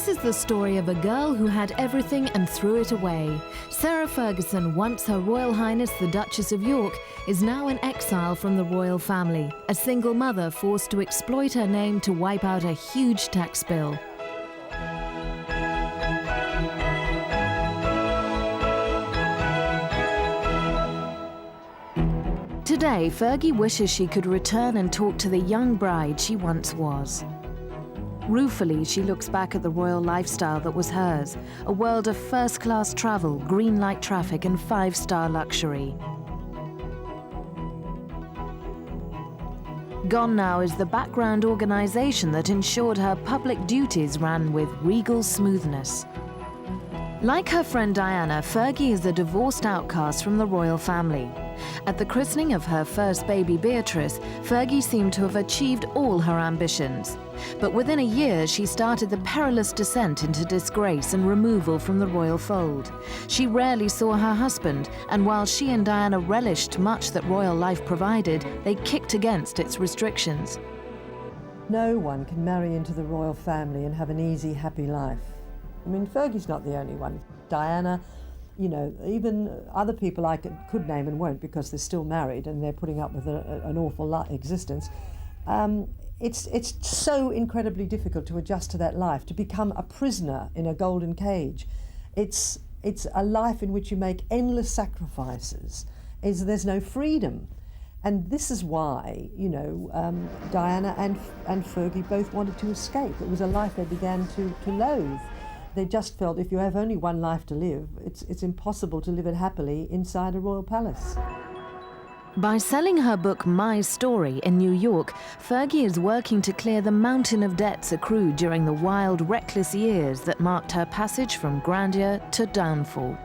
This is the story of a girl who had everything and threw it away. Sarah Ferguson, once Her Royal Highness the Duchess of York, is now in exile from the royal family, a single mother forced to exploit her name to wipe out a huge tax bill. Today, Fergie wishes she could return and talk to the young bride she once was. Ruefully, she looks back at the royal lifestyle that was hers, a world of first-class travel, green light traffic, and five-star luxury. Gone now is the background organization that ensured her public duties ran with regal smoothness. Like her friend Diana, Fergie is a divorced outcast from the royal family. At the christening of her first baby, Beatrice, Fergie seemed to have achieved all her ambitions. But within a year, she started the perilous descent into disgrace and removal from the royal fold. She rarely saw her husband, and while she and Diana relished much that royal life provided, they kicked against its restrictions. No one can marry into the royal family and have an easy, happy life. I mean, Fergie's not the only one. Diana, you know, even other people I could name and won't because they're still married and they're putting up with an awful existence. It's so incredibly difficult to adjust to that life, to become a prisoner in a golden cage. It's a life in which you make endless sacrifices. There's no freedom. And this is why, you know, Diana and Fergie both wanted to escape. It was a life they began to loathe. They just felt if you have only one life to live, it's impossible to live it happily inside a royal palace. By selling her book My Story in New York, Fergie is working to clear the mountain of debts accrued during the wild, reckless years that marked her passage from grandeur to downfall.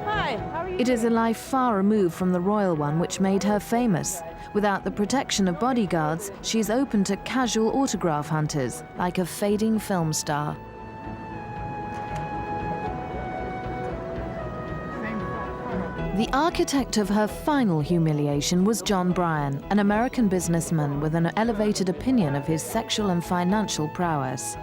Hi, how are you? It is a life far removed from the royal one which made her famous. Without the protection of bodyguards, she's open to casual autograph hunters, like a fading film star. The architect of her final humiliation was John Bryan, an American businessman with an elevated opinion of his sexual and financial prowess.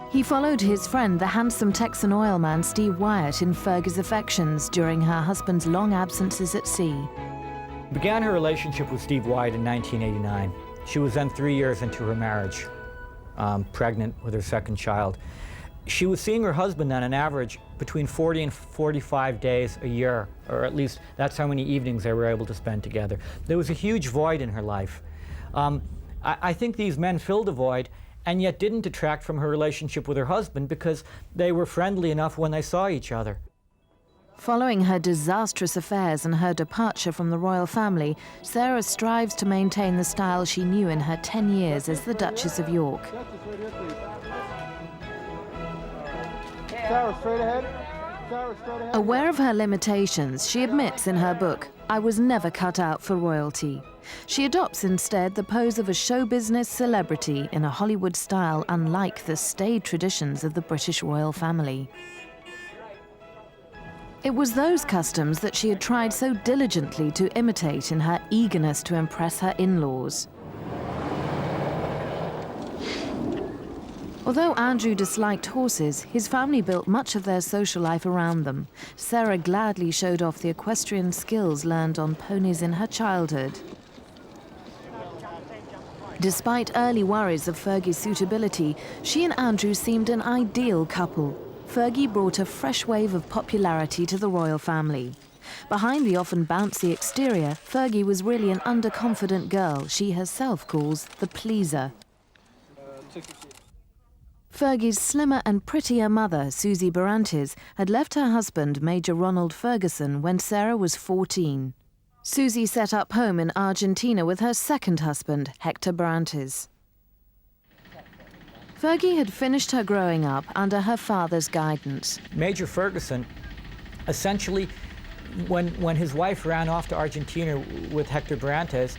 He followed his friend, the handsome Texan oilman Steve Wyatt, in Fergie's affections during her husband's long absences at sea. Began her relationship with Steve Wyatt in 1989. She was then 3 years into her marriage, pregnant with her second child. She was seeing her husband on an average between 40 and 45 days a year, or at least that's how many evenings they were able to spend together. There was a huge void in her life. I think these men filled a void and yet didn't detract from her relationship with her husband because they were friendly enough when they saw each other. Following her disastrous affairs and her departure from the royal family, Sarah strives to maintain the style she knew in her 10 years as the Duchess of York. Sarah, straight ahead. Sarah, straight ahead. Aware of her limitations, she admits in her book, "I was never cut out for royalty." She adopts instead the pose of a show business celebrity in a Hollywood style unlike the staid traditions of the British royal family. It was those customs that she had tried so diligently to imitate in her eagerness to impress her in-laws. Although Andrew disliked horses, his family built much of their social life around them. Sarah gladly showed off the equestrian skills learned on ponies in her childhood. Despite early worries of Fergie's suitability, she and Andrew seemed an ideal couple. Fergie brought a fresh wave of popularity to the royal family. Behind the often bouncy exterior, Fergie was really an underconfident girl she herself calls the pleaser. Fergie's slimmer and prettier mother, Susie Barantes, had left her husband, Major Ronald Ferguson, when Sarah was 14. Susie set up home in Argentina with her second husband, Hector Barantes. Fergie had finished her growing up under her father's guidance. Major Ferguson, essentially, when his wife ran off to Argentina with Hector Barantes,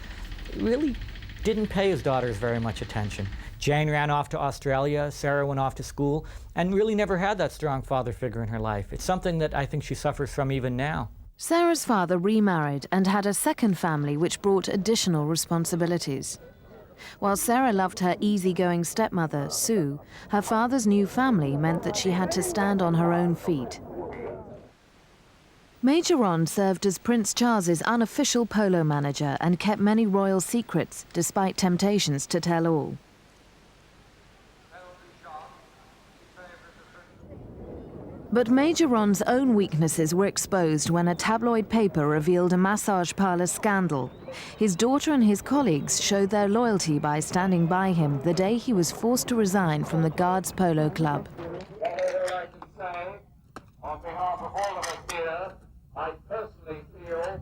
really didn't pay his daughters very much attention. Jane ran off to Australia, Sarah went off to school, and really never had that strong father figure in her life. It's something that I think she suffers from even now. Sarah's father remarried and had a second family which brought additional responsibilities. While Sarah loved her easygoing stepmother, Sue, her father's new family meant that she had to stand on her own feet. Major Ron served as Prince Charles's unofficial polo manager and kept many royal secrets, despite temptations to tell all. But Major Ron's own weaknesses were exposed when a tabloid paper revealed a massage parlor scandal. His daughter and his colleagues showed their loyalty by standing by him the day he was forced to resign from the Guards Polo Club. On behalf of all of us here, I personally feel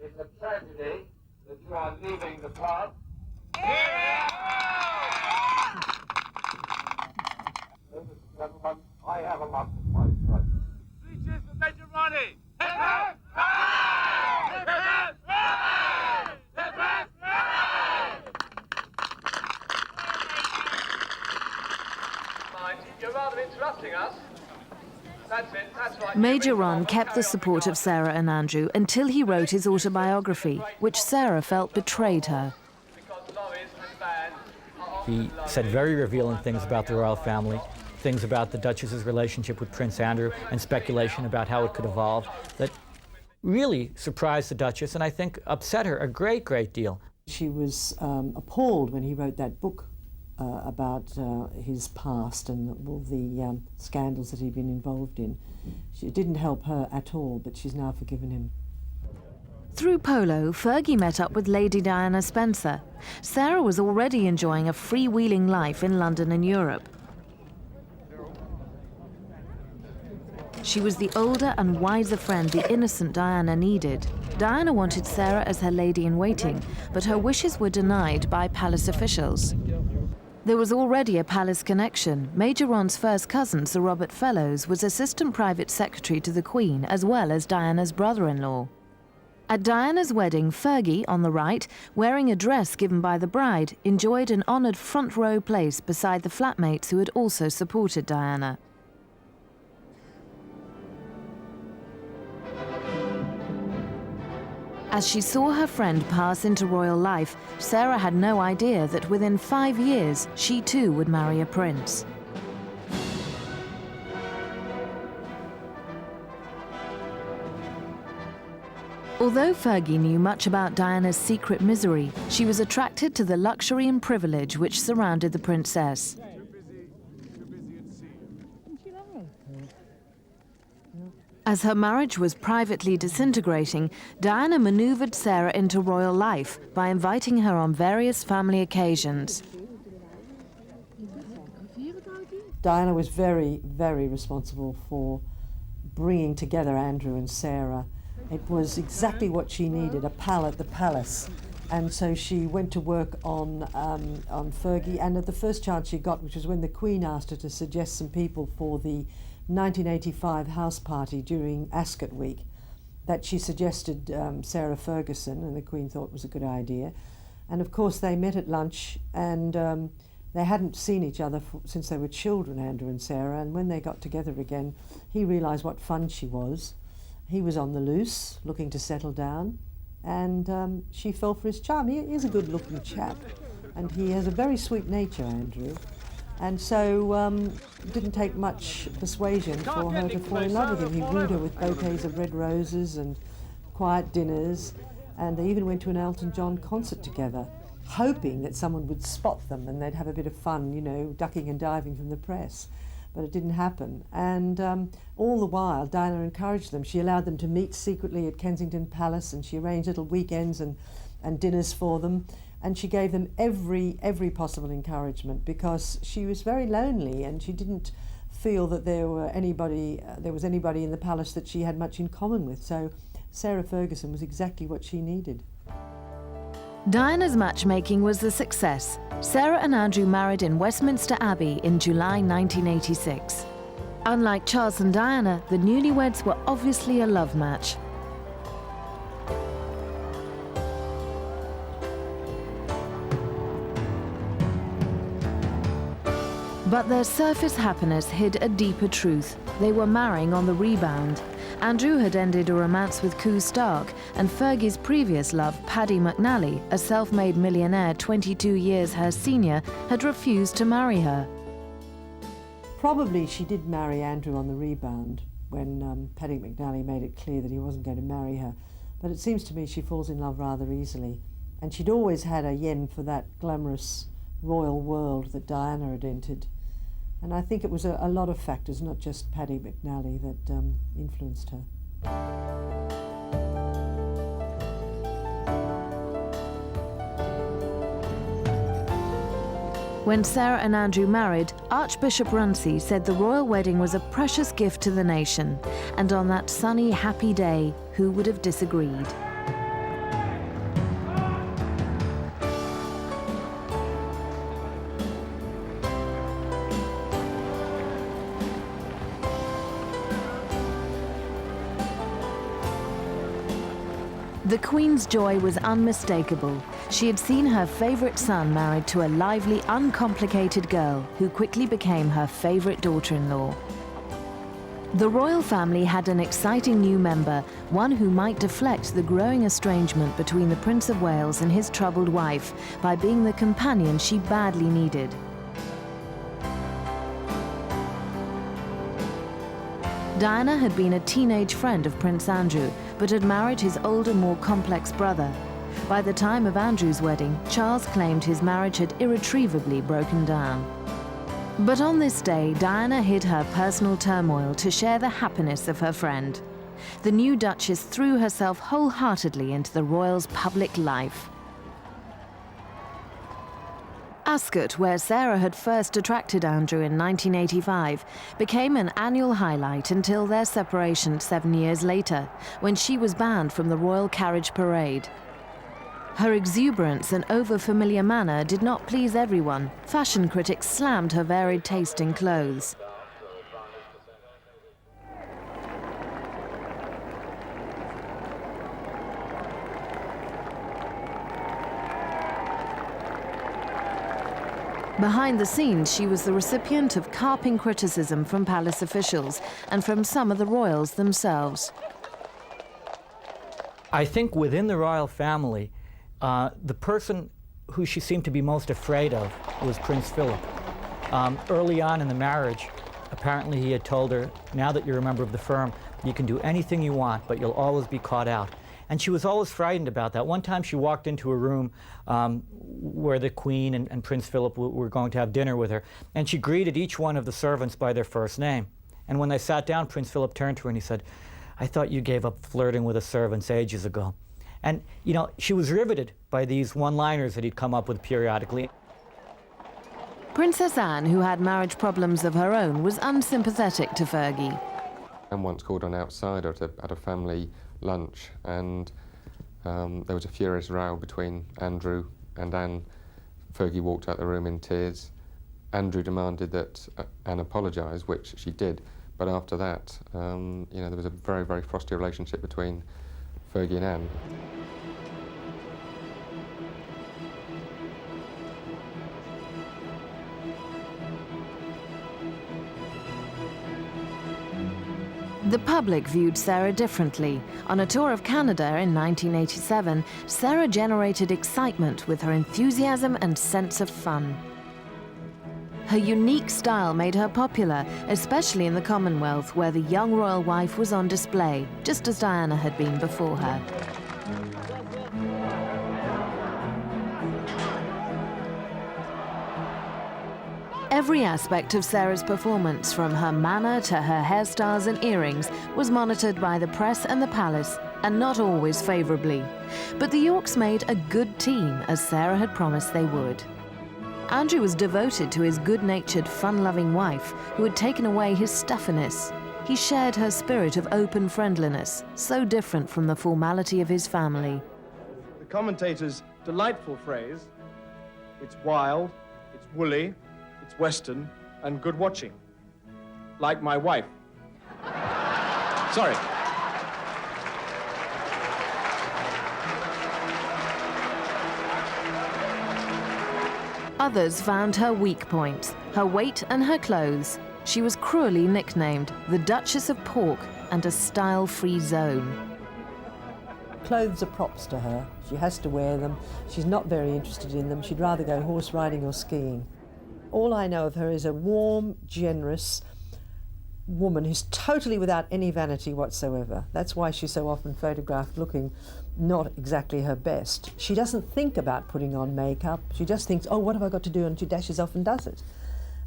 it's a tragedy that you are leaving the club. Ladies and gentlemen, I have a lot in my throat. 3 cheers for Major Ronnie! Hip hip! Hooray! Hip hip! Hooray! Hip hip! Hooray! You're rather interrupting us. That's it, that's right. Major Ron kept the support of Sarah and Andrew until he wrote his autobiography, which Sarah felt betrayed her. He said very revealing things about the royal family, things about the Duchess's relationship with Prince Andrew, and speculation about how it could evolve that really surprised the Duchess and I think upset her a great, great deal. She was appalled when he wrote that book about his past and all the scandals that he'd been involved in. It didn't help her at all, but she's now forgiven him. Through polo, Fergie met up with Lady Diana Spencer. Sarah was already enjoying a freewheeling life in London and Europe. She was the older and wiser friend the innocent Diana needed. Diana wanted Sarah as her lady-in-waiting, but her wishes were denied by palace officials. There was already a palace connection. Major Ron's first cousin, Sir Robert Fellows, was Assistant Private Secretary to the Queen, as well as Diana's brother-in-law. At Diana's wedding, Fergie, on the right, wearing a dress given by the bride, enjoyed an honoured front-row place beside the flatmates who had also supported Diana. As she saw her friend pass into royal life, Sarah had no idea that within 5 years, she too would marry a prince. Although Fergie knew much about Diana's secret misery, she was attracted to the luxury and privilege which surrounded the princess. As her marriage was privately disintegrating, Diana maneuvered Sarah into royal life by inviting her on various family occasions. Diana was very, very responsible for bringing together Andrew and Sarah. It was exactly what she needed, a pal at the palace. And so she went to work on Fergie, and at the first chance she got, which was when the Queen asked her to suggest some people for the 1985 house party during Ascot Week, that she suggested Sarah Ferguson, and the Queen thought it was a good idea. And of course they met at lunch, and they hadn't seen each other since they were children, Andrew and Sarah, and when they got together again, he realised what fun she was. He was on the loose, looking to settle down, and she fell for his charm. He is a good-looking chap, and he has a very sweet nature, Andrew. And so it didn't take much persuasion for her to fall in love with him. He wooed her with bouquets of red roses and quiet dinners, and they even went to an Elton John concert together, hoping that someone would spot them and they'd have a bit of fun, you know, ducking and diving from the press. But it didn't happen. And all the while, Diana encouraged them. She allowed them to meet secretly at Kensington Palace, and she arranged little weekends and dinners for them. And she gave them every possible encouragement, because she was very lonely and she didn't feel that there was anybody in the palace that she had much in common with. So Sarah Ferguson was exactly what she needed. Diana's matchmaking was a success. Sarah and Andrew married in Westminster Abbey in July 1986. Unlike Charles and Diana, the newlyweds were obviously a love match. But their surface happiness hid a deeper truth. They were marrying on the rebound. Andrew had ended a romance with Coo Stark, and Fergie's previous love, Paddy McNally, a self-made millionaire 22 years her senior, had refused to marry her. Probably she did marry Andrew on the rebound when Paddy McNally made it clear that he wasn't going to marry her. But it seems to me she falls in love rather easily. And she'd always had a yen for that glamorous royal world that Diana had entered. And I think it was a lot of factors, not just Paddy McNally, that influenced her. When Sarah and Andrew married, Archbishop Runcie said the royal wedding was a precious gift to the nation. And on that sunny, happy day, who would have disagreed? The Queen's joy was unmistakable. She had seen her favourite son married to a lively, uncomplicated girl who quickly became her favourite daughter-in-law. The royal family had an exciting new member, one who might deflect the growing estrangement between the Prince of Wales and his troubled wife by being the companion she badly needed. Diana had been a teenage friend of Prince Andrew, but had married his older, more complex brother. By the time of Andrew's wedding, Charles claimed his marriage had irretrievably broken down. But on this day, Diana hid her personal turmoil to share the happiness of her friend. The new Duchess threw herself wholeheartedly into the royals' public life. Ascot, where Sarah had first attracted Andrew in 1985, became an annual highlight until their separation 7 years later, when she was banned from the royal carriage parade. Her exuberance and over-familiar manner did not please everyone. Fashion critics slammed her varied taste in clothes. Behind the scenes, she was the recipient of carping criticism from palace officials and from some of the royals themselves. I think within the royal family, the person who she seemed to be most afraid of was Prince Philip. Early on in the marriage, apparently he had told her, now that you're a member of the firm, you can do anything you want, but you'll always be caught out. And she was always frightened about that. One time she walked into a room where the Queen and Prince Philip were going to have dinner with her, and she greeted each one of the servants by their first name. And when they sat down, Prince Philip turned to her and he said, "I thought you gave up flirting with the servants ages ago." And, you know, she was riveted by these one-liners that he'd come up with periodically. Princess Anne, who had marriage problems of her own, was unsympathetic to Fergie. Anne once called an outsider at a family lunch, and there was a furious row between Andrew and Anne. Fergie walked out the room in tears. Andrew demanded that Anne apologise, which she did, but after that, you know, there was a very, very frosty relationship between Fergie and Anne. The public viewed Sarah differently. On a tour of Canada in 1987, Sarah generated excitement with her enthusiasm and sense of fun. Her unique style made her popular, especially in the Commonwealth, where the young royal wife was on display, just as Diana had been before her. Every aspect of Sarah's performance, from her manner to her hairstyles and earrings, was monitored by the press and the palace, and not always favourably. But the Yorks made a good team, as Sarah had promised they would. Andrew was devoted to his good-natured, fun-loving wife, who had taken away his stuffiness. He shared her spirit of open friendliness, so different from the formality of his family. The commentator's delightful phrase, it's wild, it's woolly, it's Western, and good watching. Like my wife. Sorry. Others found her weak points, her weight and her clothes. She was cruelly nicknamed the Duchess of Pork and a style-free zone. Clothes are props to her. She has to wear them. She's not very interested in them. She'd rather go horse riding or skiing. All I know of her is a warm, generous woman who's totally without any vanity whatsoever. That's why she's so often photographed looking not exactly her best. She doesn't think about putting on makeup. She just thinks, oh, what have I got to do? And she dashes off and does it.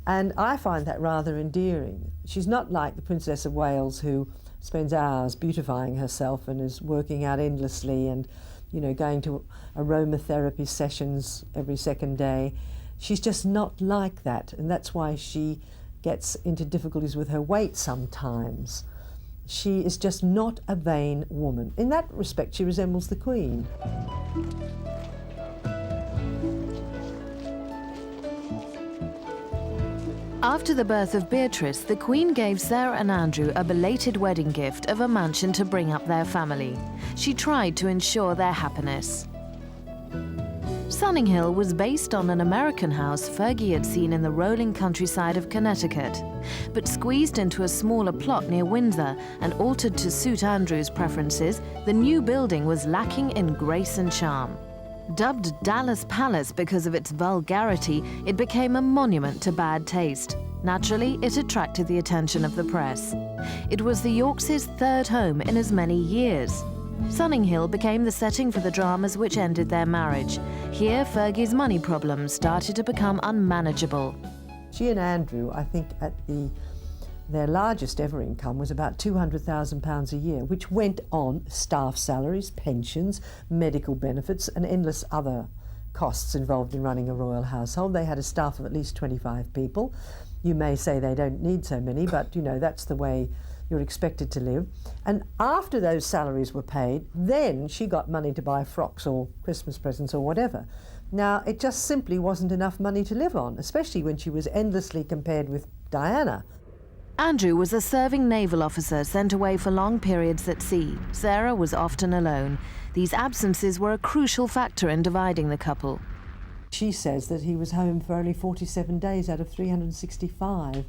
And I find that rather endearing. She's not like the Princess of Wales, who spends hours beautifying herself and is working out endlessly and, you know, going to aromatherapy sessions every second day. She's just not like that, and that's why she gets into difficulties with her weight sometimes. She is just not a vain woman. In that respect, she resembles the Queen. After the birth of Beatrice, the Queen gave Sarah and Andrew a belated wedding gift of a mansion to bring up their family. She tried to ensure their happiness. Sunninghill was based on an American house Fergie had seen in the rolling countryside of Connecticut, but squeezed into a smaller plot near Windsor and altered to suit Andrew's preferences, the new building was lacking in grace and charm. Dubbed Dallas Palace because of its vulgarity, it became a monument to bad taste. Naturally, it attracted the attention of the press. It was the Yorks' third home in as many years. Sunninghill became the setting for the dramas which ended their marriage. Here, Fergie's money problems started to become unmanageable. She and Andrew, I think, at their largest ever income was about £200,000 a year, which went on staff salaries, pensions, medical benefits, and endless other costs involved in running a royal household. They had a staff of at least 25 people. You may say they don't need so many, but you know, that's the way you're expected to live. And after those salaries were paid, then she got money to buy frocks or Christmas presents or whatever. Now, it just simply wasn't enough money to live on, especially when she was endlessly compared with Diana. Andrew was a serving naval officer sent away for long periods at sea. Sarah was often alone. These absences were a crucial factor in dividing the couple. She says that he was home for only 47 days out of 365.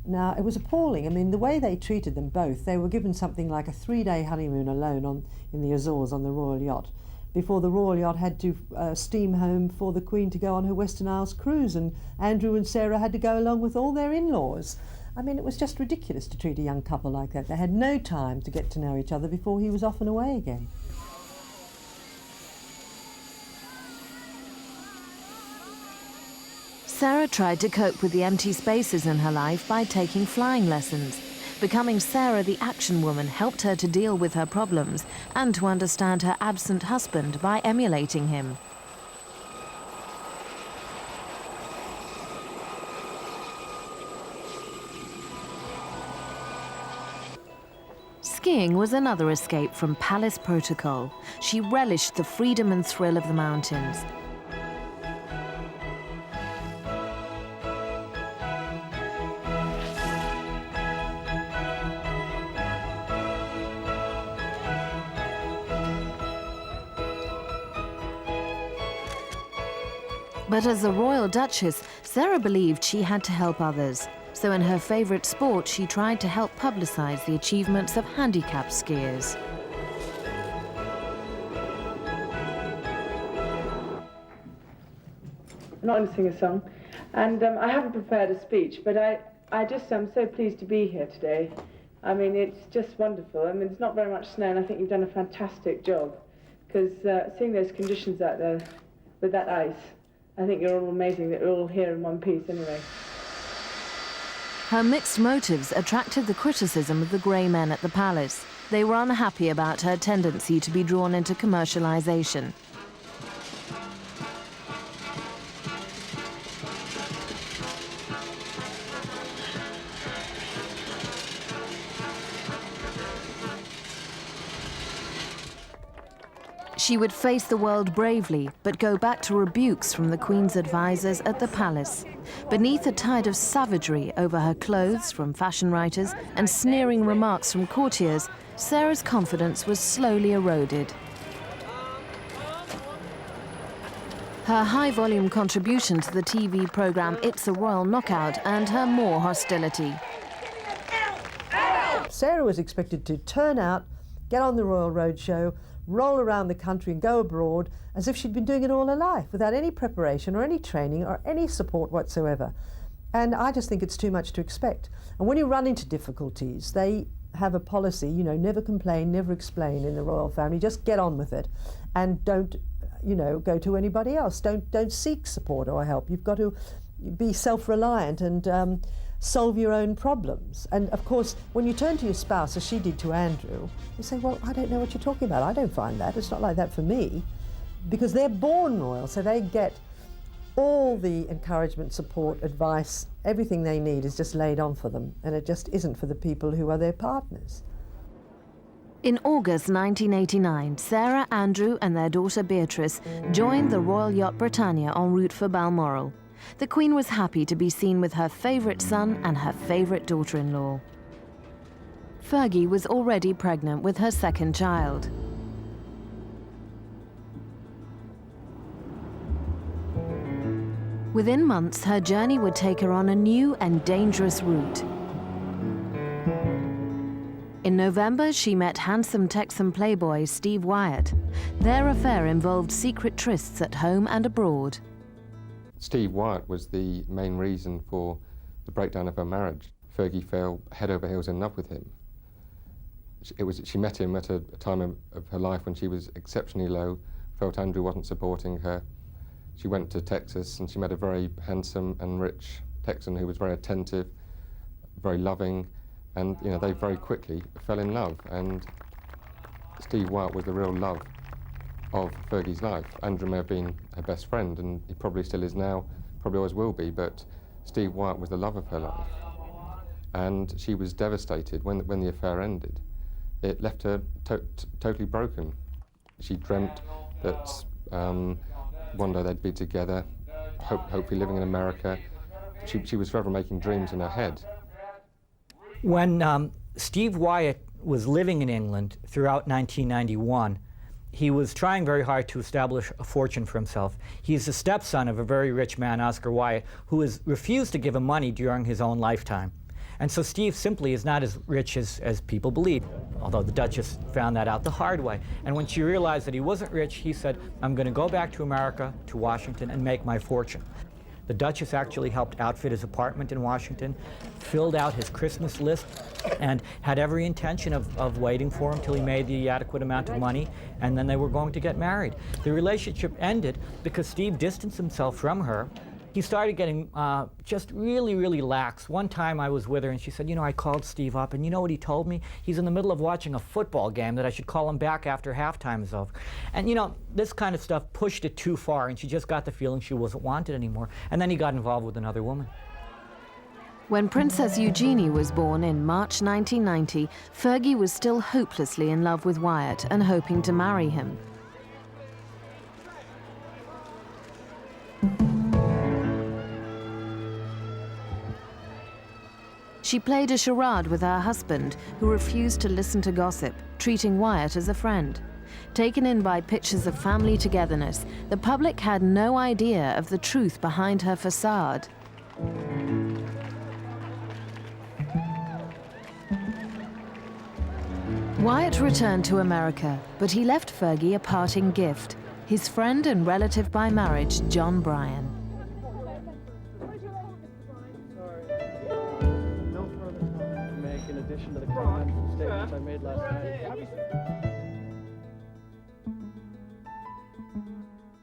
Now, it was appalling. I mean, the way they treated them both, they were given something like a 3-day honeymoon alone in the Azores on the Royal Yacht, before the Royal Yacht had to steam home for the Queen to go on her Western Isles cruise, and Andrew and Sarah had to go along with all their in-laws. I mean, it was just ridiculous to treat a young couple like that. They had no time to get to know each other before he was off and away again. Sarah tried to cope with the empty spaces in her life by taking flying lessons. Becoming Sarah the action woman helped her to deal with her problems and to understand her absent husband by emulating him. Skiing was another escape from palace protocol. She relished the freedom and thrill of the mountains. But as a royal duchess, Sarah believed she had to help others. So in her favourite sport, she tried to help publicise the achievements of handicapped skiers. I'm not going to sing a song, and I haven't prepared a speech, but I'm so pleased to be here today. I mean, it's just wonderful. I mean, it's not very much snow, and I think you've done a fantastic job, because seeing those conditions out there with that ice, I think you're all amazing that you're all here in one piece anyway. Her mixed motives attracted the criticism of the grey men at the palace. They were unhappy about her tendency to be drawn into commercialisation. She would face the world bravely, but go back to rebukes from the Queen's advisors at the palace. Beneath a tide of savagery over her clothes from fashion writers and sneering remarks from courtiers, Sarah's confidence was slowly eroded. Her high-volume contribution to the TV programme It's a Royal Knockout earned her more hostility. Sarah was expected to turn out, get on the Royal Roadshow, roll around the country and go abroad as if she'd been doing it all her life, without any preparation or any training or any support whatsoever. And I just think it's too much to expect. And when you run into difficulties, they have a policy, you know, never complain, never explain in the royal family, just get on with it and don't, you know, go to anybody else. Don't seek support or help. You've got to be self-reliant and solve your own problems. And of course, when you turn to your spouse, as she did to Andrew, you say, well, I don't know what you're talking about. I don't find that. It's not like that for me. Because they're born royal, so they get all the encouragement, support, advice, everything they need is just laid on for them, and it just isn't for the people who are their partners. In August 1989, Sarah, Andrew and their daughter Beatrice joined the Royal Yacht Britannia en route for Balmoral. The Queen was happy to be seen with her favourite son and her favourite daughter-in-law. Fergie was already pregnant with her second child. Within months, her journey would take her on a new and dangerous route. In November, she met handsome Texan playboy Steve Wyatt. Their affair involved secret trysts at home and abroad. Steve Wyatt was the main reason for the breakdown of her marriage. Fergie fell head over heels in love with him. She met him at a time of her life when she was exceptionally low, felt Andrew wasn't supporting her. She went to Texas and she met a very handsome and rich Texan who was very attentive, very loving, and you know, they very quickly fell in love. And Steve Wyatt was the real love of Fergie's life. Andrew may have been her best friend, and he probably still is now, probably always will be, but Steve Wyatt was the love of her life. And she was devastated when the affair ended. It left her totally broken. She dreamt that one day they'd be together, hopefully living in America. She was forever making dreams in her head. When Steve Wyatt was living in England throughout 1991, he was trying very hard to establish a fortune for himself. He's the stepson of a very rich man, Oscar Wyatt, who has refused to give him money during his own lifetime. And so Steve simply is not as rich as people believe, although the Duchess found that out the hard way. And when she realized that he wasn't rich, he said, I'm going to go back to America, to Washington, and make my fortune. The Duchess actually helped outfit his apartment in Washington, filled out his Christmas list, and had every intention of waiting for him till he made the adequate amount of money, and then they were going to get married. The relationship ended because Steve distanced himself from her. He started getting just really, really lax. One time I was with her and she said, you know, I called Steve up and you know what he told me? He's in the middle of watching a football game, that I should call him back after halftime is over. And you know, this kind of stuff pushed it too far and she just got the feeling she wasn't wanted anymore. And then he got involved with another woman. When Princess Eugenie was born in March 1990, Fergie was still hopelessly in love with Wyatt and hoping to marry him. She played a charade with her husband, who refused to listen to gossip, treating Wyatt as a friend. Taken in by pictures of family togetherness, the public had no idea of the truth behind her facade. Wyatt returned to America, but he left Fergie a parting gift, his friend and relative by marriage, John Bryan. To the comments and statements I made last night.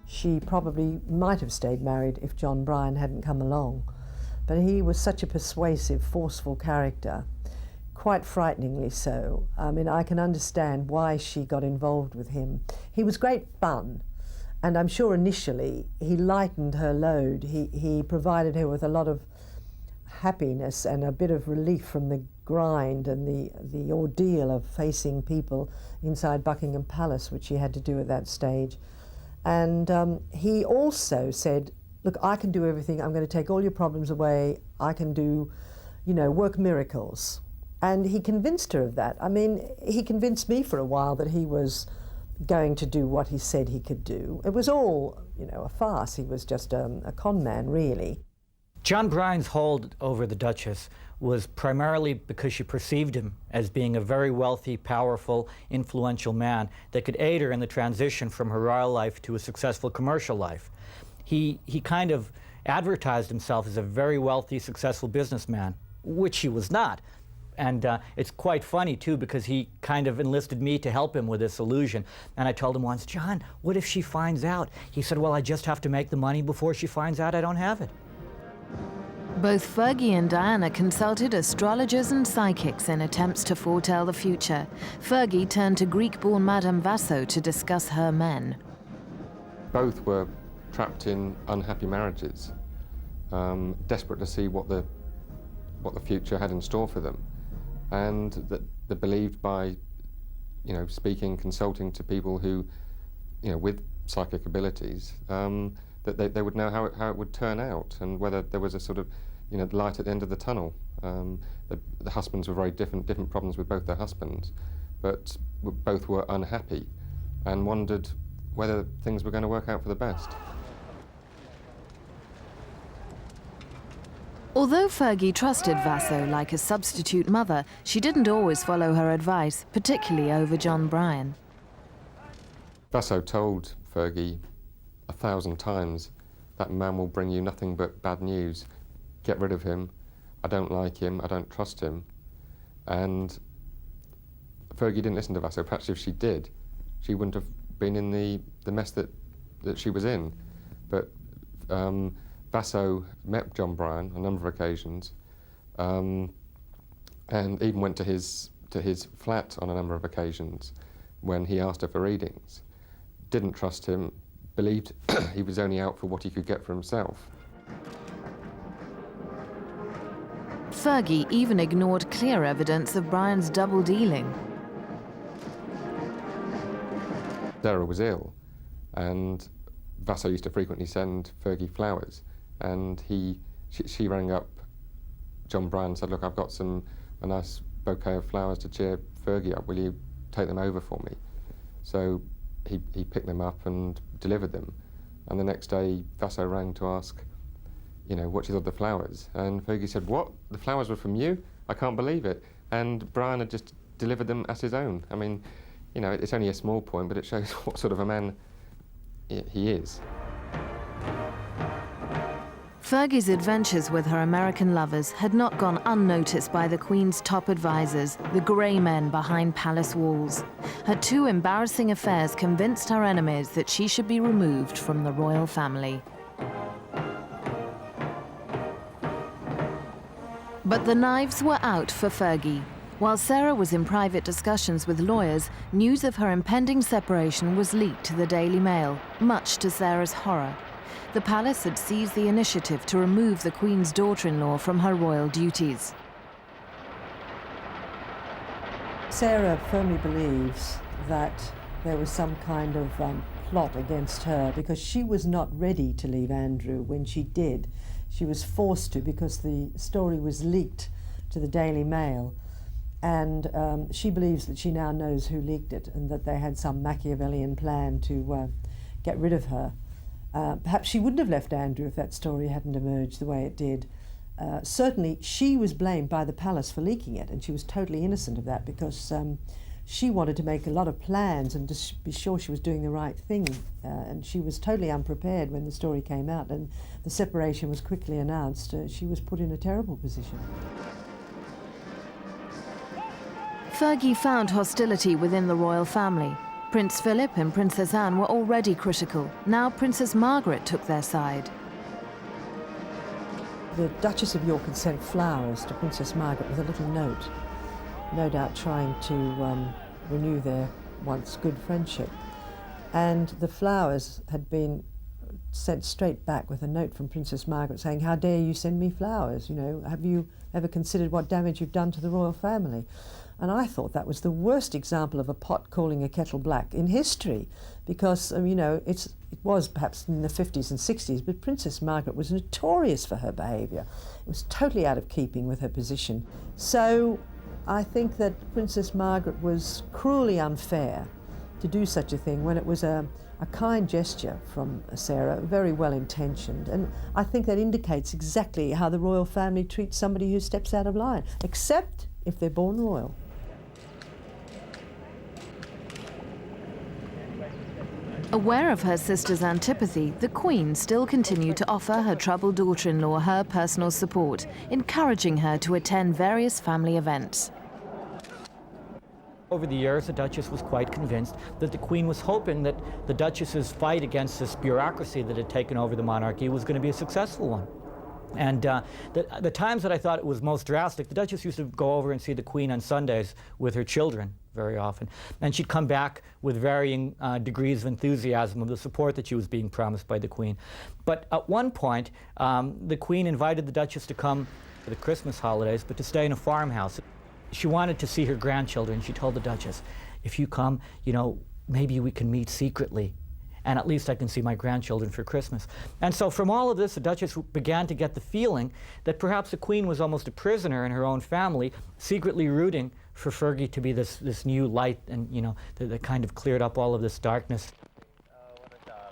She probably might have stayed married if John Bryan hadn't come along, but he was such a persuasive, forceful character, quite frighteningly so. I mean, I can understand why she got involved with him. He was great fun, and I'm sure initially he lightened her load. He provided her with a lot of happiness and a bit of relief from the grind and the ordeal of facing people inside Buckingham Palace, which she had to do at that stage. And he also said, look, I can do everything. I'm going to take all your problems away. I can do, you know, work miracles. And he convinced her of that. I mean, he convinced me for a while that he was, going to do what he said he could do. It was all, you know, a farce. He was just a con man, really. John Bryan's hold over the Duchess was primarily because she perceived him as being a very wealthy, powerful, influential man that could aid her in the transition from her royal life to a successful commercial life. He kind of advertised himself as a very wealthy, successful businessman, which he was not. And it's quite funny, too, because he kind of enlisted me to help him with this illusion. And I told him once, John, what if she finds out? He said, well, I just have to make the money before she finds out I don't have it. Both Fergie and Diana consulted astrologers and psychics in attempts to foretell the future. Fergie turned to Greek-born Madame Vasso to discuss her men. Both were trapped in unhappy marriages, desperate to see what the future had in store for them, and that they believed by, you know, speaking, consulting to people who, you know, with psychic abilities, that they would know how it would turn out, and whether there was a sort of, you know, light at the end of the tunnel. The husbands were very different problems with both their husbands, but both were unhappy and wondered whether things were going to work out for the best. Although Fergie trusted Vasso like a substitute mother, she didn't always follow her advice, particularly over John Bryan. Vasso told Fergie 1,000 times, that man will bring you nothing but bad news. Get rid of him. I don't like him. I don't trust him. And Fergie didn't listen to Vasso. Perhaps if she did, she wouldn't have been in the mess that she was in. But Vasso met John Bryan on a number of occasions, and even went to his flat on a number of occasions when he asked her for readings. Didn't trust him, believed he was only out for what he could get for himself. Fergie even ignored clear evidence of Bryan's double dealing. Sarah was ill, and Vasso used to frequently send Fergie flowers, and she rang up John Bryan and said, look, I've got a nice bouquet of flowers to cheer Fergie up, will you take them over for me? So he picked them up and delivered them, and the next day Vasso rang to ask, you know, what she thought of the flowers, and Fergie said, what, the flowers were from you? I can't believe it. And Bryan had just delivered them as his own. I mean, you know, it's only a small point, but it shows what sort of a man he is. Fergie's adventures with her American lovers had not gone unnoticed by the Queen's top advisors, the grey men behind palace walls. Her two embarrassing affairs convinced her enemies that she should be removed from the royal family. But the knives were out for Fergie. While Sarah was in private discussions with lawyers, news of her impending separation was leaked to the Daily Mail, much to Sarah's horror. The palace had seized the initiative to remove the Queen's daughter-in-law from her royal duties. Sarah firmly believes that there was some kind of plot against her because she was not ready to leave Andrew when she did. She was forced to because the story was leaked to the Daily Mail. And she believes that she now knows who leaked it and that they had some Machiavellian plan to get rid of her. Perhaps she wouldn't have left Andrew if that story hadn't emerged the way it did. Certainly, she was blamed by the palace for leaking it, and she was totally innocent of that because she wanted to make a lot of plans and to be sure she was doing the right thing. And she was totally unprepared when the story came out, and the separation was quickly announced. She was put in a terrible position. Fergie found hostility within the royal family. Prince Philip and Princess Anne were already critical. Now Princess Margaret took their side. The Duchess of York had sent flowers to Princess Margaret with a little note, no doubt trying to renew their once good friendship. And the flowers had been sent straight back with a note from Princess Margaret saying, how dare you send me flowers? You know, have you ever considered what damage you've done to the royal family? And I thought that was the worst example of a pot calling a kettle black in history, because, you know, it was perhaps in the 50s and 60s, but Princess Margaret was notorious for her behaviour. It was totally out of keeping with her position. So I think that Princess Margaret was cruelly unfair to do such a thing when it was a kind gesture from Sarah, very well intentioned. And I think that indicates exactly how the royal family treats somebody who steps out of line, except if they're born royal. Aware of her sister's antipathy, the Queen still continued to offer her troubled daughter-in-law her personal support, encouraging her to attend various family events. Over the years, the Duchess was quite convinced that the Queen was hoping that the Duchess's fight against this bureaucracy that had taken over the monarchy was going to be a successful one. And the times that I thought it was most drastic, the Duchess used to go over and see the Queen on Sundays with her children very often. And she'd come back with varying degrees of enthusiasm of the support that she was being promised by the Queen. But at one point, the Queen invited the Duchess to come for the Christmas holidays, but to stay in a farmhouse. She wanted to see her grandchildren. She told the Duchess, if you come, you know, maybe we can meet secretly, and at least I can see my grandchildren for Christmas. And so from all of this, the Duchess began to get the feeling that perhaps the Queen was almost a prisoner in her own family, secretly rooting for Fergie to be this new light, and, you know, that kind of cleared up all of this darkness.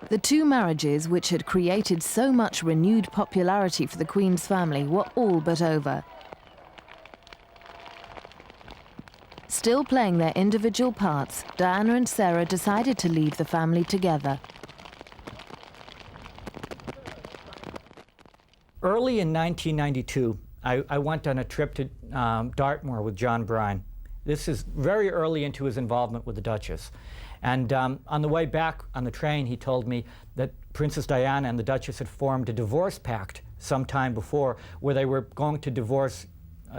The two marriages, which had created so much renewed popularity for the Queen's family, were all but over. Still playing their individual parts, Diana and Sarah decided to leave the family together. Early in 1992, I went on a trip to Dartmoor with John Bryan. This is very early into his involvement with the Duchess. And on the way back on the train, he told me that Princess Diana and the Duchess had formed a divorce pact some time before, where they were going to divorce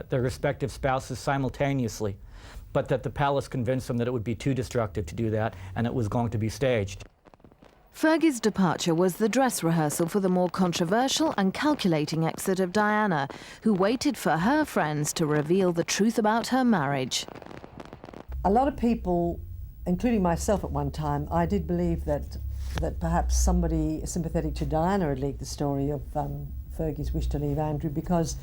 their respective spouses simultaneously, but that the palace convinced them that it would be too destructive to do that, and it was going to be staged. Fergie's departure was the dress rehearsal for the more controversial and calculating exit of Diana, who waited for her friends to reveal the truth about her marriage. A lot of people, including myself at one time, I did believe that perhaps somebody sympathetic to Diana had leaked the story of Fergie's wish to leave Andrew, because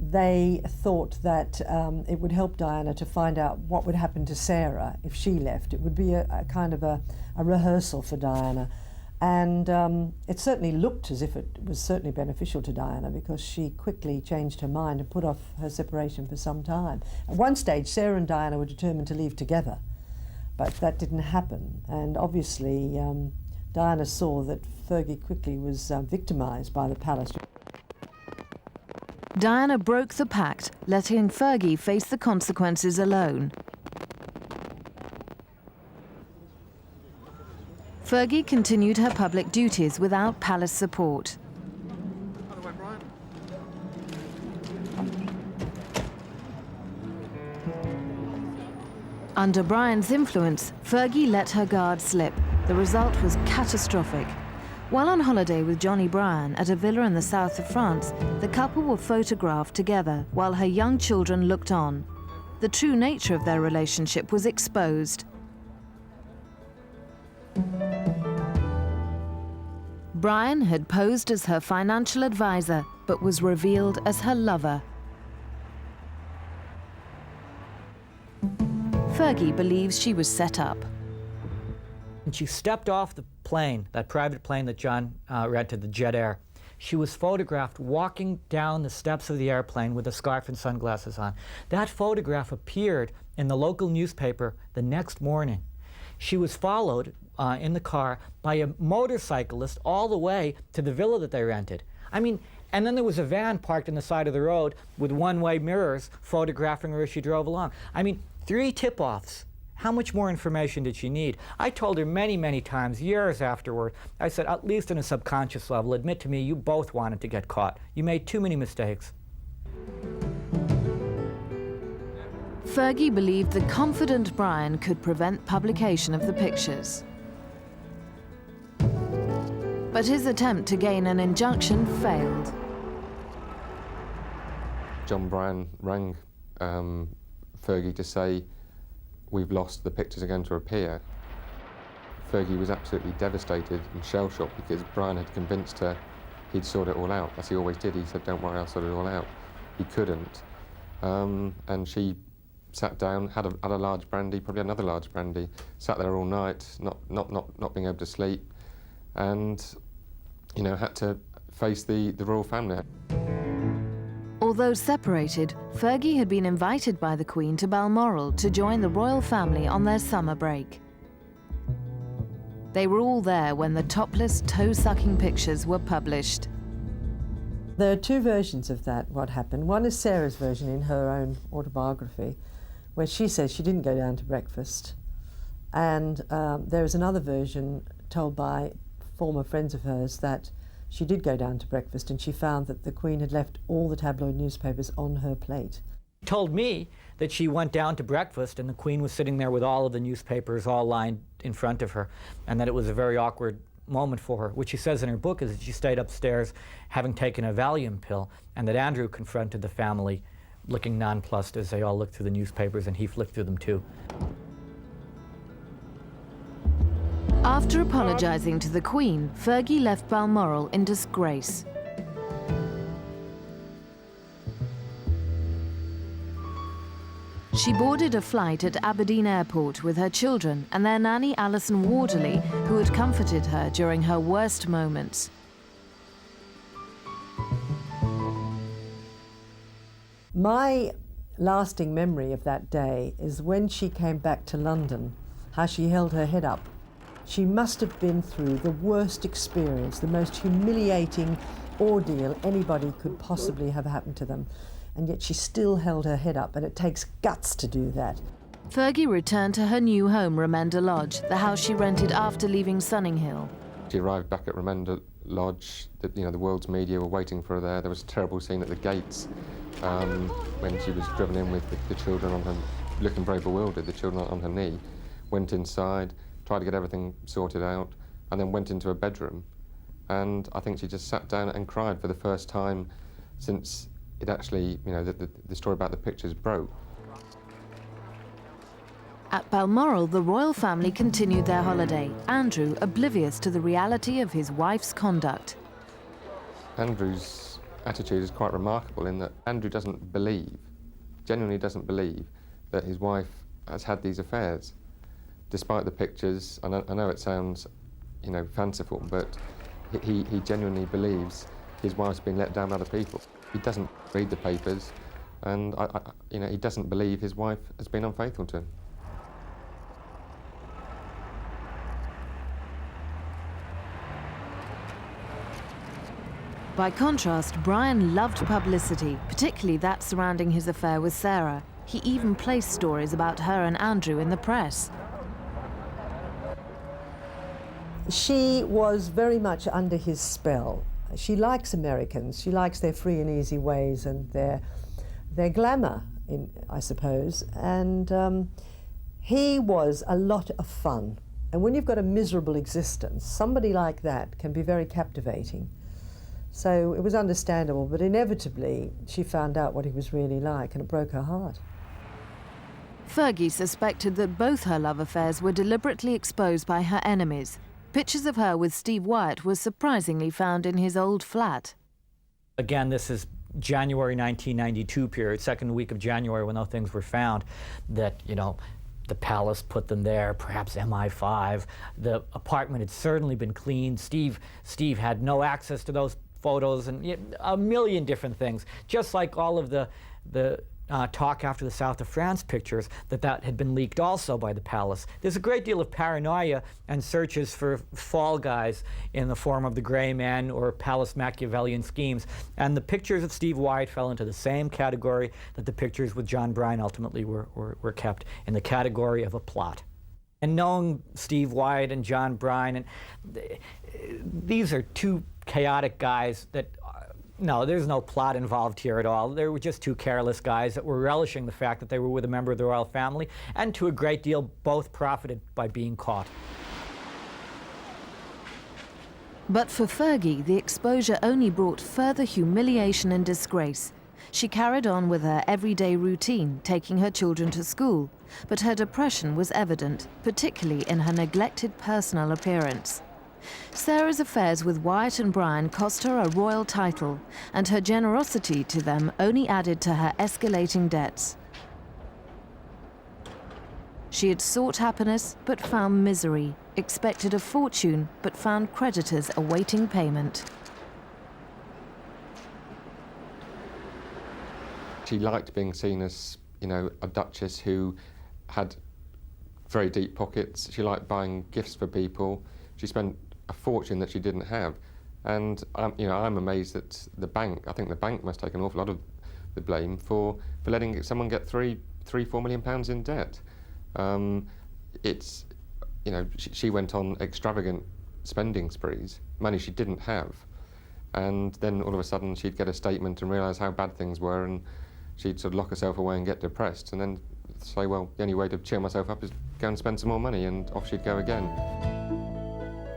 they thought that it would help Diana to find out what would happen to Sarah if she left. It would be a kind of a rehearsal for Diana. And it certainly looked as if it was certainly beneficial to Diana, because she quickly changed her mind and put off her separation for some time. At one stage, Sarah and Diana were determined to leave together, but that didn't happen. And obviously, Diana saw that Fergie quickly was victimised by the palace. Diana broke the pact, letting Fergie face the consequences alone. Fergie continued her public duties without palace support. Under Bryan's influence, Fergie let her guard slip. The result was catastrophic. While on holiday with Johnny Bryan at a villa in the south of France, the couple were photographed together while her young children looked on. The true nature of their relationship was exposed. Bryan had posed as her financial advisor, but was revealed as her lover. Fergie believes she was set up. And she stepped off the plane, that private plane that John rented, the Jet Air. She was photographed walking down the steps of the airplane with a scarf and sunglasses on. That photograph appeared in the local newspaper the next morning. She was followed in the car by a motorcyclist all the way to the villa that they rented. I mean, and then there was a van parked on the side of the road with one-way mirrors photographing her as she drove along. I mean, 3 tip-offs. How much more information did she need? I told her many, many times, years afterward, I said, at least on a subconscious level, admit to me you both wanted to get caught. You made too many mistakes. Fergie believed the confident Bryan could prevent publication of the pictures. But his attempt to gain an injunction failed. John Bryan rang Fergie to say, we've lost, the pictures are going to appear. Fergie was absolutely devastated and shell-shocked because Bryan had convinced her he'd sort it all out, as he always did. He said, don't worry, I'll sort it all out. He couldn't. And she sat down, had a large brandy, probably another large brandy, sat there all night, not being able to sleep, and, you know, had to face the royal family. Although separated, Fergie had been invited by the Queen to Balmoral to join the royal family on their summer break. They were all there when the topless, toe-sucking pictures were published. There are two versions of that, what happened. One is Sarah's version in her own autobiography, where she says she didn't go down to breakfast. And there is another version told by former friends of hers that she did go down to breakfast and she found that the Queen had left all the tabloid newspapers on her plate. Told me that she went down to breakfast and the Queen was sitting there with all of the newspapers all lined in front of her, and that it was a very awkward moment for her. What she says in her book is that she stayed upstairs having taken a Valium pill, and that Andrew confronted the family looking nonplussed as they all looked through the newspapers, and he flipped through them too. After apologizing to the Queen, Fergie left Balmoral in disgrace. She boarded a flight at Aberdeen Airport with her children and their nanny Alison Warderley, who had comforted her during her worst moments. My lasting memory of that day is when she came back to London, how she held her head up. She must have been through the worst experience, the most humiliating ordeal anybody could possibly have happened to them. And yet she still held her head up, and it takes guts to do that. Fergie returned to her new home, Remenda Lodge, the house she rented after leaving Sunninghill. She arrived back at Remenda Lodge. The world's media were waiting for her there. There was a terrible scene at the gates when she was driven in with the children on her, looking very bewildered, the children on her knee. Went inside, tried to get everything sorted out, and then went into her bedroom. And I think she just sat down and cried for the first time since it actually, the story about the pictures broke. At Balmoral, the royal family continued their holiday, Andrew oblivious to the reality of his wife's conduct. Andrew's attitude is quite remarkable in that Andrew genuinely doesn't believe that his wife has had these affairs. Despite the pictures, I know it sounds, fanciful, but he genuinely believes his wife's been let down by other people. He doesn't read the papers, and he doesn't believe his wife has been unfaithful to him. By contrast, Brian loved publicity, particularly that surrounding his affair with Sarah. He even placed stories about her and Andrew in the press. She was very much under his spell. She likes Americans. She likes their free and easy ways and their glamour, I suppose. And he was a lot of fun. And when you've got a miserable existence, somebody like that can be very captivating. So it was understandable, but inevitably she found out what he was really like, and it broke her heart. Fergie suspected that both her love affairs were deliberately exposed by her enemies. Pictures of her with Steve Wyatt were surprisingly found in his old flat. Again, this is January 1992 period, second week of January, when those things were found, that, the palace put them there, perhaps MI5. The apartment had certainly been cleaned. Steve had no access to those photos, and a million different things. Just like all of the talk after the South of France pictures, that had been leaked also by the palace. There's a great deal of paranoia and searches for fall guys in the form of the Grey Man or palace Machiavellian schemes. And the pictures of Steve Wyatt fell into the same category that the pictures with John Bryan ultimately were kept, in the category of a plot. And knowing Steve Wyatt and John Bryan, and these are two chaotic guys that no, there's no plot involved here at all. They were just two careless guys that were relishing the fact that they were with a member of the royal family, and to a great deal both profited by being caught. But for Fergie, the exposure only brought further humiliation and disgrace. She carried on with her everyday routine, taking her children to school, but her depression was evident, particularly in her neglected personal appearance. Sarah's affairs with Wyatt and Bryan cost her a royal title, and her generosity to them only added to her escalating debts. She had sought happiness but found misery, expected a fortune but found creditors awaiting payment. She liked being seen as, you know, a duchess who had very deep pockets. She liked buying gifts for people. She spent a fortune that she didn't have. And I'm amazed that the bank, I think the bank must take an awful lot of the blame for letting someone get £4 million in debt. She went on extravagant spending sprees, money she didn't have. And then all of a sudden she'd get a statement and realise how bad things were, and she'd sort of lock herself away and get depressed, and then say, well, the only way to cheer myself up is go and spend some more money, and off she'd go again.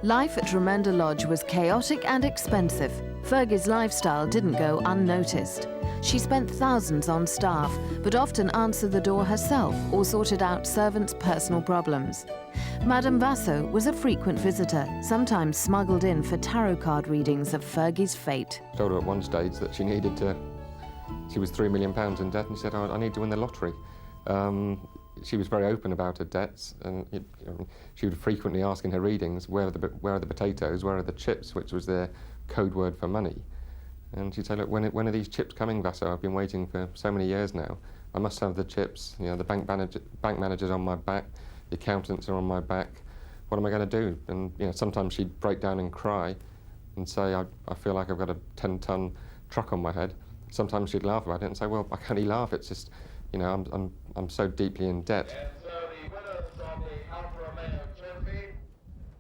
Life at Tremenda Lodge was chaotic and expensive. Fergie's lifestyle didn't go unnoticed. She spent thousands on staff, but often answered the door herself or sorted out servants' personal problems. Madame Vassaux was a frequent visitor, sometimes smuggled in for tarot card readings of Fergie's fate. I told her at one stage that she was £3 million in debt, and she said, I need to win the lottery. She was very open about her debts, and she would frequently ask in her readings, where are the potatoes, where are the chips, which was their code word for money. And she'd say, look, when are these chips coming, Vassaux? I've been waiting for so many years now. I must have the chips. You know, the bank manager's on my back, the accountants are on my back. What am I going to do? And sometimes she'd break down and cry and say, I feel like I've got a 10-ton truck on my head. Sometimes she'd laugh about it and say, well, I can't laugh. It's just, I'm so deeply in debt.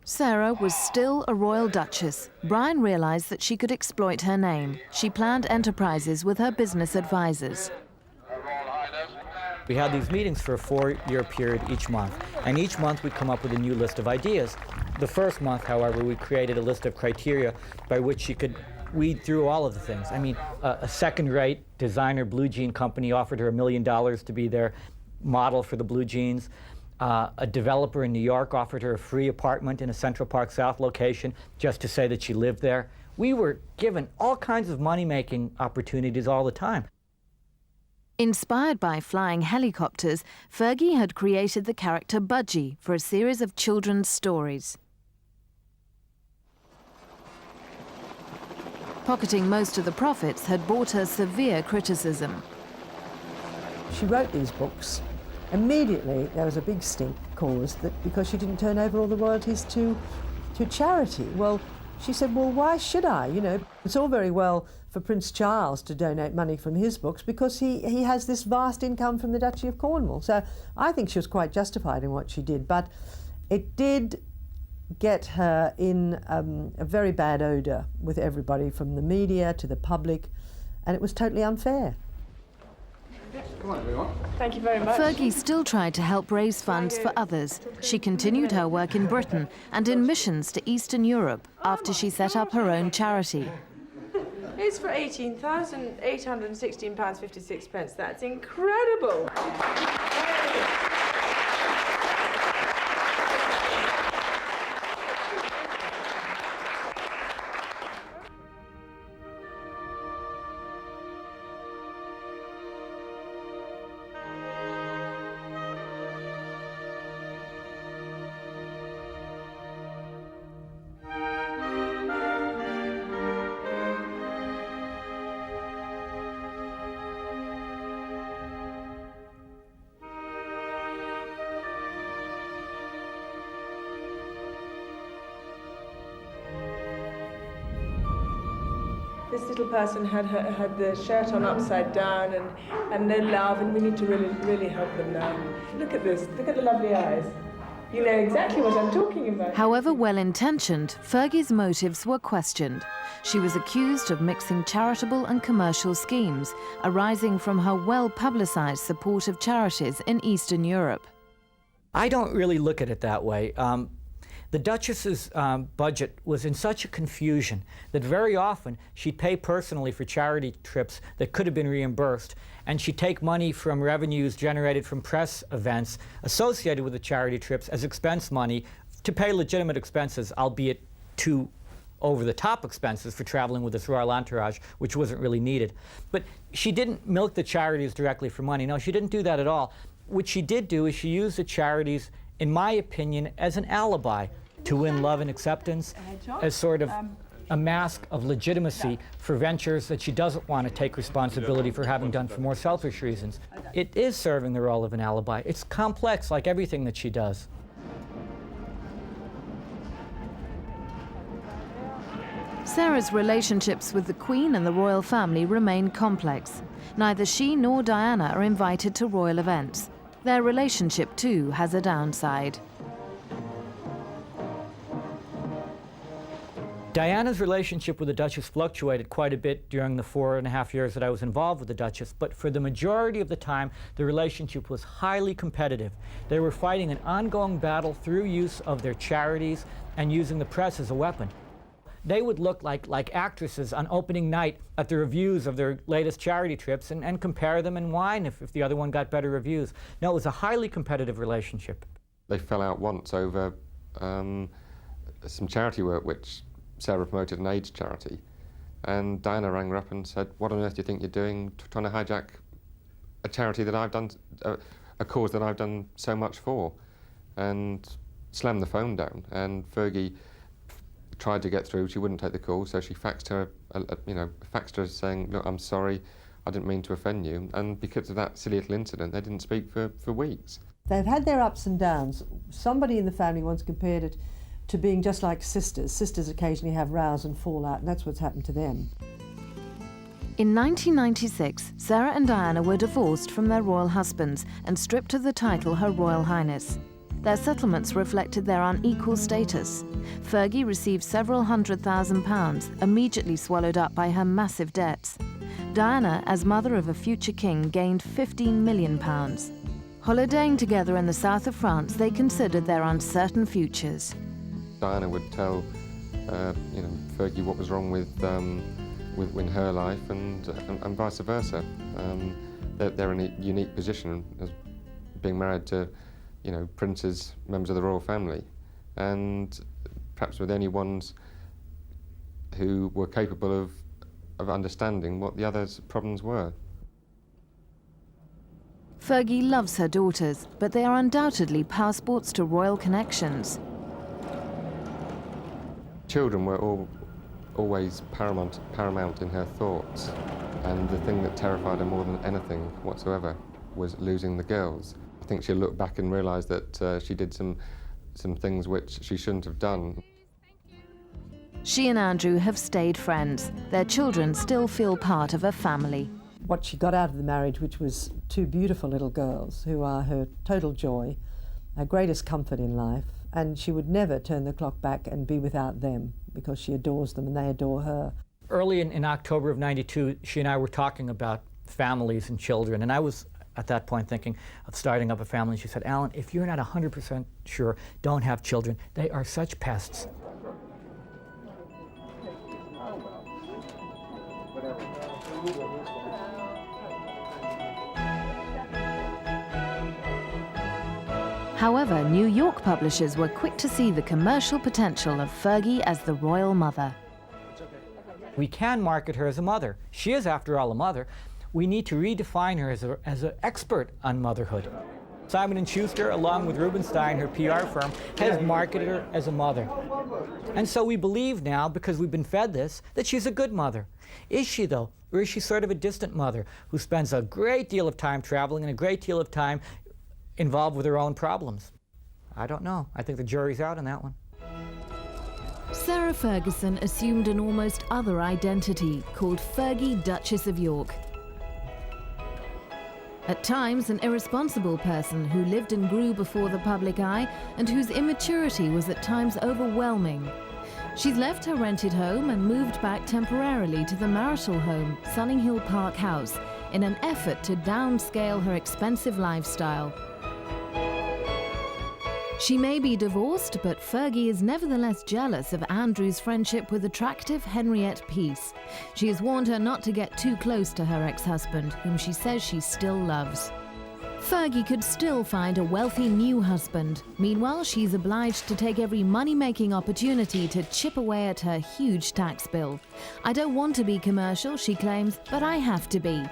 Sarah was still a royal duchess. Brian realised that she could exploit her name. She planned enterprises with her business advisors. We had these meetings for a 4-year period each month, and each month we'd come up with a new list of ideas. The first month, however, we created a list of criteria by which she could weed through all of the things. I mean, a second-rate designer blue jean company offered her $1 million to be their model for the blue jeans. A developer in New York offered her a free apartment in a Central Park South location just to say that she lived there. We were given all kinds of money-making opportunities all the time. Inspired by flying helicopters, Fergie had created the character Budgie for a series of children's stories. Pocketing most of the profits had brought her severe criticism. She wrote these books. Immediately there was a big stink caused that because she didn't turn over all the royalties to charity. Well, she said, well, why should I? It's all very well for Prince Charles to donate money from his books because he has this vast income from the Duchy of Cornwall. So I think she was quite justified in what she did, but it did get her in a very bad odour with everybody, from the media to the public, and it was totally unfair. Come on, everyone. Thank you very much. Fergie still tried to help raise funds for others. She continued her work in Britain and in missions to Eastern Europe after she set up her own charity. It's for £18,816.56. That's incredible. This little person had the shirt on upside down and no love, and we need to really help them now. Look at this. Look at the lovely eyes. You know exactly what I'm talking about. However well-intentioned, Fergie's motives were questioned. She was accused of mixing charitable and commercial schemes, arising from her well-publicised support of charities in Eastern Europe. I don't really look at it that way. The Duchess's budget was in such a confusion that very often she'd pay personally for charity trips that could have been reimbursed, and she'd take money from revenues generated from press events associated with the charity trips as expense money to pay legitimate expenses, albeit too over-the-top expenses for traveling with this royal entourage, which wasn't really needed. But she didn't milk the charities directly for money. No, she didn't do that at all. what she did do is she used the charities, in my opinion, as an alibi to win love and acceptance, as sort of a mask of legitimacy for ventures that she doesn't want to take responsibility for having done for more selfish reasons. It is serving the role of an alibi. It's complex, like everything that she does. Sarah's relationships with the Queen and the royal family remain complex. Neither she nor Diana are invited to royal events. Their relationship, too, has a downside. Diana's relationship with the Duchess fluctuated quite a bit during the 4.5 years that I was involved with the Duchess, but for the majority of the time, the relationship was highly competitive. They were fighting an ongoing battle through use of their charities and using the press as a weapon. They would look like actresses on opening night at the reviews of their latest charity trips and compare them and whine if the other one got better reviews. No, it was a highly competitive relationship. They fell out once over some charity work which Sarah promoted, an AIDS charity, and Diana rang her up and said, "What on earth do you think you're doing, trying to hijack a charity that I've done, a cause that I've done so much for?" And slammed the phone down. And Fergie tried to get through. She wouldn't take the call, so she faxed her saying, "Look, I'm sorry, I didn't mean to offend you." And because of that silly little incident, they didn't speak for weeks. They've had their ups and downs. Somebody in the family once compared it to being just like sisters. Sisters occasionally have rows and fall out, and that's what's happened to them. In 1996, Sarah and Diana were divorced from their royal husbands and stripped of the title Her Royal Highness. Their settlements reflected their unequal status. Fergie received several £100,000, immediately swallowed up by her massive debts. Diana, as mother of a future king, gained £15 million. Holidaying together in the south of France, they considered their uncertain futures. Diana would tell Fergie what was wrong with her life, and vice versa. They're in a unique position as being married to princes, members of the royal family, and perhaps were the only ones who were capable of understanding what the other's problems were. Fergie loves her daughters, but they are undoubtedly passports to royal connections. Children were always paramount in her thoughts, and the thing that terrified her more than anything whatsoever was losing the girls. I think she'll look back and realise that she did some things which she shouldn't have done. She and Andrew have stayed friends. Their children still feel part of a family. What she got out of the marriage, which was two beautiful little girls who are her total joy, her greatest comfort in life, and she would never turn the clock back and be without them because she adores them and they adore her. Early in October of '92, she and I were talking about families and children, and I was at that point thinking of starting up a family. She said, "Alan, if you're not 100% sure, don't have children. They are such pests." However, New York publishers were quick to see the commercial potential of Fergie as the royal mother. We can market her as a mother. She is, after all, a mother. We need to redefine her as an expert on motherhood. Simon & Schuster, along with Rubenstein, her PR firm, has marketed her as a mother. And so we believe now, because we've been fed this, that she's a good mother. Is she, though? Or is she sort of a distant mother who spends a great deal of time traveling and a great deal of time involved with her own problems? I don't know. I think the jury's out on that one. Sarah Ferguson assumed an almost other identity called Fergie, Duchess of York. At times, an irresponsible person who lived and grew before the public eye and whose immaturity was at times overwhelming. She's left her rented home and moved back temporarily to the marital home, Sunninghill Park House, in an effort to downscale her expensive lifestyle. She may be divorced, but Fergie is nevertheless jealous of Andrew's friendship with attractive Henriette Peace. She has warned her not to get too close to her ex-husband, whom she says she still loves. Fergie could still find a wealthy new husband. Meanwhile, she's obliged to take every money-making opportunity to chip away at her huge tax bill. "I don't want to be commercial," she claims, "but I have to be."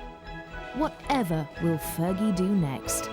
Whatever will Fergie do next?